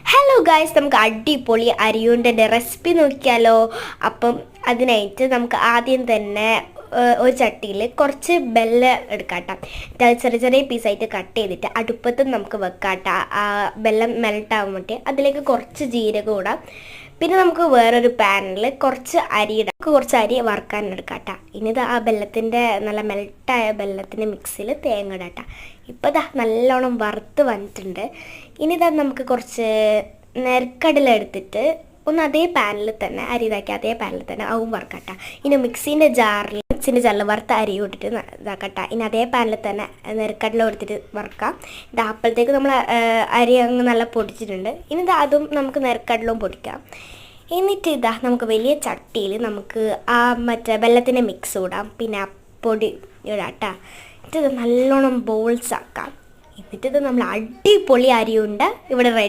Hello guys, നമുക്ക് അടിപൊളി അരിയുണ്ടൻ്റെ recipe നോക്കിയാലോ. അപ്പം അതിനായിട്ട് നമുക്ക് ആദ്യം തന്നെ ഒരു ചട്ടിയിൽ കുറച്ച് ബെല്ലം എടുക്കാട്ടോ. ചെറിയ ചെറിയ പീസായിട്ട് കട്ട് ചെയ്തിട്ട് അടുപ്പത്ത് നമുക്ക് വെക്കാട്ടോ. ആ ബെല്ലം മെൽട്ടാകാൻ വേണ്ടി അതിലേക്ക് കുറച്ച് ജീരകം ഇടാം. പിന്നെ നമുക്ക് വേറൊരു പാനിൽ കുറച്ച് അരി ഇടാം. കുറച്ച് അരി വറുക്കാൻ എടുക്കാട്ടോ. ഇനി ഇത് ആ ബെല്ലത്തിൻ്റെ നല്ല മെൽട്ടായ ബെല്ലത്തിൻ്റെ മിക്സിയിൽ തേങ്ങ ഇടാട്ടോ. ഇപ്പോൾ ഇതാ നല്ലോണം വറുത്ത് വന്നിട്ടുണ്ട്. ഇനി ഇതാ നമുക്ക് കുറച്ച് നെൽക്കടല എടുത്തിട്ട് ഒന്ന് അതേ പാനിൽ തന്നെ അരി ഇതാക്കി അതേ പാനിൽ തന്നെ അതും വറുക്കട്ട. ഇനി മിക്സീൻ്റെ ജാറിൽ വറുത്ത അരി ഇട്ടിട്ട് ഇതാക്കട്ട. ഇനി അതേ പാനിൽ തന്നെ നെൽക്കടല എടുത്തിട്ട് വറുക്കാം. ഇത് അപ്പോഴത്തേക്ക് നമ്മൾ അരി അങ്ങ് നല്ല പൊടിച്ചിട്ടുണ്ട്. ഇനി ഇത് അതും നമുക്ക് നെൽക്കടലവും പൊടിക്കാം. എന്നിട്ട് ഇതാ നമുക്ക് വലിയ ചട്ടിയിൽ നമുക്ക് ആ മറ്റേ വെള്ളത്തിൻ്റെ മിക്സ് ഇടാം. പിന്നെ പൊടി ഇടാട്ട. എന്നിട്ട് ഇത് നല്ലോണം ബോൾസ് ആക്കാം. എന്നിട്ട് ഇത് നമ്മൾ അടിപൊളി അരിയുണ്ട് ഇവിടെ റെഡി.